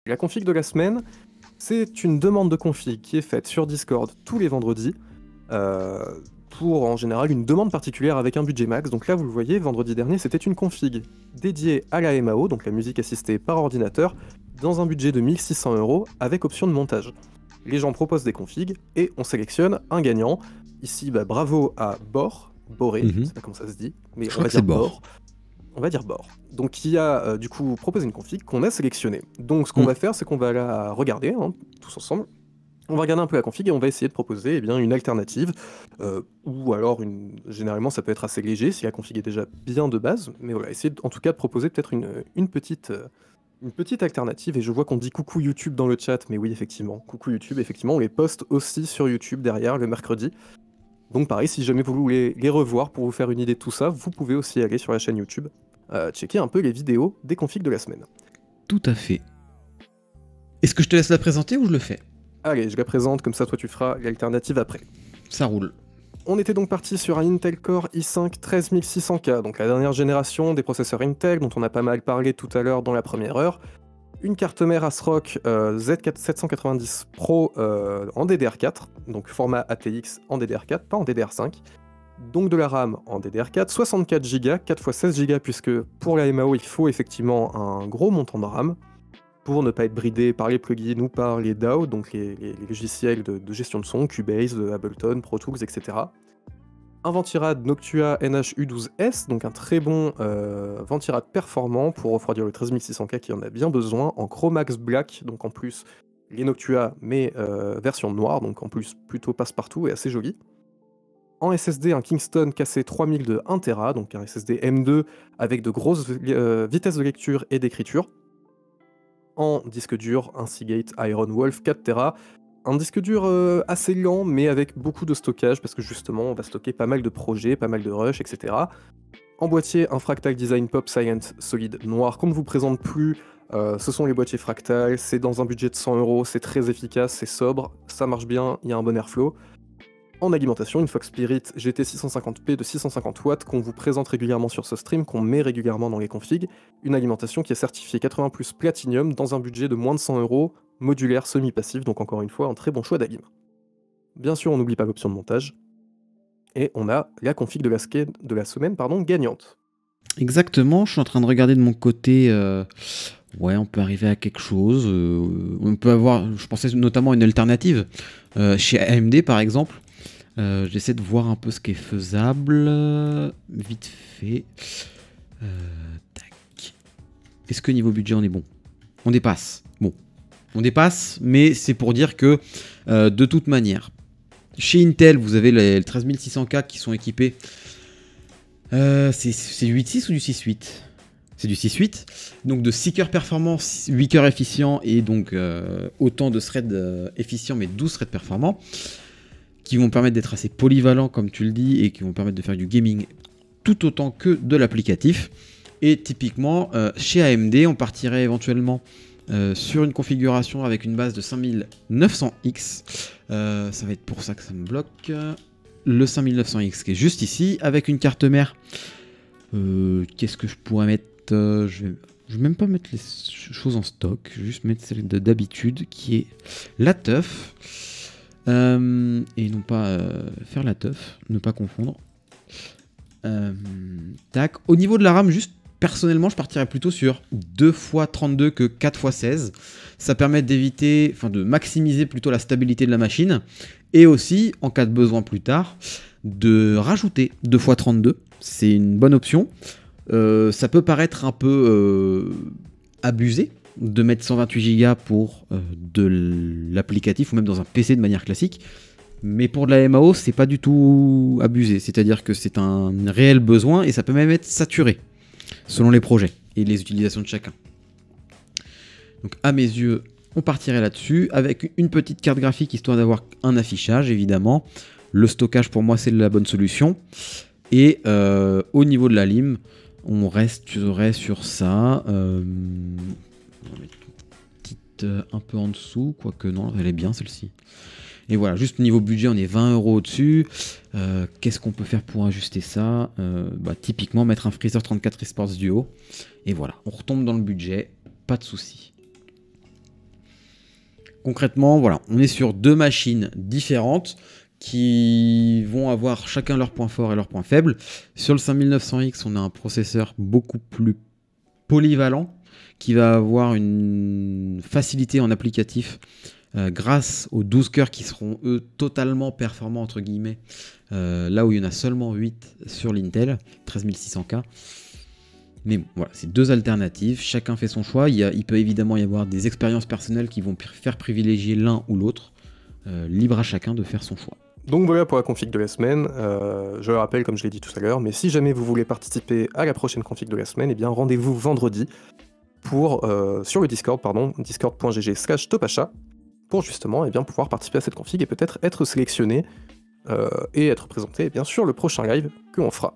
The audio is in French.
La config de la semaine, c'est une demande de config qui est faite sur Discord tous les vendredis, pour en général une demande particulière avec un budget max. Donc là, vous le voyez, vendredi dernier, c'était une config dédiée à la MAO, donc la musique assistée par ordinateur, dans un budget de 1600 € avec option de montage. Les gens proposent des configs et on sélectionne un gagnant. Ici, bravo à Boré, je sais pas comment ça se dit, mais Je on crois va que c'est dire Bor. On va dire Bor. Donc qui a du coup proposé une config qu'on a sélectionnée. Donc ce qu'on va faire, c'est qu'on va la regarder, hein, tous ensemble. On va regarder un peu la config et on va essayer de proposer une alternative, ou alors généralement ça peut être assez léger si la config est déjà bien de base, mais voilà, essayer en tout cas de proposer peut-être une petite alternative. Et je vois qu'on dit coucou YouTube dans le chat, mais oui effectivement, coucou YouTube, effectivement on les poste aussi sur YouTube derrière le mercredi. Donc pareil, si jamais vous voulez les revoir pour vous faire une idée de tout ça, vous pouvez aussi aller sur la chaîne YouTube, checker un peu les vidéos des configs de la semaine. Tout à fait. Est-ce que je te laisse la présenter ou je le fais? Allez, je la présente, comme ça toi tu feras l'alternative après. Ça roule. On était donc parti sur un Intel Core i5 13600K, donc la dernière génération des processeurs Intel dont on a pas mal parlé tout à l'heure dans la première heure. Une carte mère ASRock Z790 Pro en DDR4, donc format ATX en DDR4, pas en DDR5. Donc de la RAM en DDR4, 64 Go, 4x16 Go, puisque pour la MAO il faut effectivement un gros montant de RAM pour ne pas être bridé par les plugins ou par les DAW, donc les logiciels de gestion de son, Cubase, Ableton, Pro Tools, etc. Un ventirad Noctua NH-U12S, donc un très bon ventirad performant pour refroidir le 13600K qui en a bien besoin, en Chromax Black, donc en plus les Noctua, mais version noire, donc en plus plutôt passe-partout et assez joli. En SSD, un Kingston KC3000 de 1TB, donc un SSD M2 avec de grosses vitesses de lecture et d'écriture. En disque dur, un Seagate Iron Wolf 4TB, un disque dur assez lent, mais avec beaucoup de stockage, parce que justement, on va stocker pas mal de projets, pas mal de rush, etc. En boîtier, un Fractal Design Pop Science solide noir qu'on ne vous présente plus. Ce sont les boîtiers Fractal, c'est dans un budget de 100 €, c'est très efficace, c'est sobre, ça marche bien, il y a un bon airflow. En alimentation, une Fox Spirit GT650p de 650 watts qu'on vous présente régulièrement sur ce stream, qu'on met régulièrement dans les configs. Une alimentation qui est certifiée 80+ Platinum dans un budget de moins de 100 €, modulaire, semi-passif, donc encore une fois un très bon choix d'alim. Bien sûr, on n'oublie pas l'option de montage. Et on a la config de la semaine gagnante. Exactement, je suis en train de regarder de mon côté. Ouais, on peut arriver à quelque chose. On peut avoir, je pensais notamment à une alternative. Chez AMD par exemple. J'essaie de voir un peu ce qui est faisable. Vite fait. Tac. Est-ce que niveau budget on est bon? On dépasse. Bon. On dépasse, mais c'est pour dire que de toute manière, chez Intel, vous avez les 13600K qui sont équipés. C'est du 8.6 ou du 6.8? C'est du 6.8. Donc de 6 cœurs performants, 8 cœurs efficients et donc autant de threads efficients mais 12 threads performants qui vont permettre d'être assez polyvalents comme tu le dis et qui vont permettre de faire du gaming tout autant que de l'applicatif. Et typiquement chez AMD on partirait éventuellement sur une configuration avec une base de 5900X. Ça va être pour ça que ça me bloque. Le 5900X qui est juste ici avec une carte mère. Qu'est-ce que je pourrais mettre? Je vais même pas mettre les choses en stock, je vais juste mettre celle d'habitude qui est la teuf. Et non pas faire la teuf, ne pas confondre. Tac. Au niveau de la RAM, juste personnellement, je partirais plutôt sur 2x32 que 4x16. Ça permet d'éviter, enfin de maximiser plutôt la stabilité de la machine. Et aussi, en cas de besoin plus tard, de rajouter 2x32. C'est une bonne option. Ça peut paraître un peu abusé de mettre 128 Go pour de l'applicatif ou même dans un PC de manière classique. Mais pour de la MAO, c'est pas du tout abusé. C'est-à-dire que c'est un réel besoin et ça peut même être saturé selon les projets et les utilisations de chacun. Donc à mes yeux, on partirait là-dessus avec une petite carte graphique histoire d'avoir un affichage évidemment. Le stockage pour moi c'est la bonne solution. Et au niveau de la lime, on resterait sur ça. On va mettre une petite un peu en dessous, quoique non, elle est bien celle-ci. Et voilà, juste niveau budget, on est 20 € au-dessus. Qu'est-ce qu'on peut faire pour ajuster ça? Typiquement, mettre un Freezer 34 Esports Duo. Et voilà, on retombe dans le budget, pas de souci. concrètement, voilà, on est sur 2 machines différentes qui vont avoir chacun leurs points forts et leurs points faibles. Sur le 5900X, on a un processeur beaucoup plus polyvalent qui va avoir une facilité en applicatif grâce aux 12 cœurs qui seront eux totalement performants entre guillemets, là où il y en a seulement 8 sur l'Intel 13600K. Mais bon, voilà, c'est 2 alternatives, chacun fait son choix. Il peut évidemment y avoir des expériences personnelles qui vont faire privilégier l'un ou l'autre. Libre à chacun de faire son choix. Donc voilà pour la config de la semaine. Je le rappelle comme je l'ai dit tout à l'heure, mais si jamais vous voulez participer à la prochaine config de la semaine, eh bien rendez-vous vendredi sur le Discord, discord.gg/topacha, pour justement pouvoir participer à cette config et peut-être être sélectionné et être présenté sur le prochain live que l'on fera.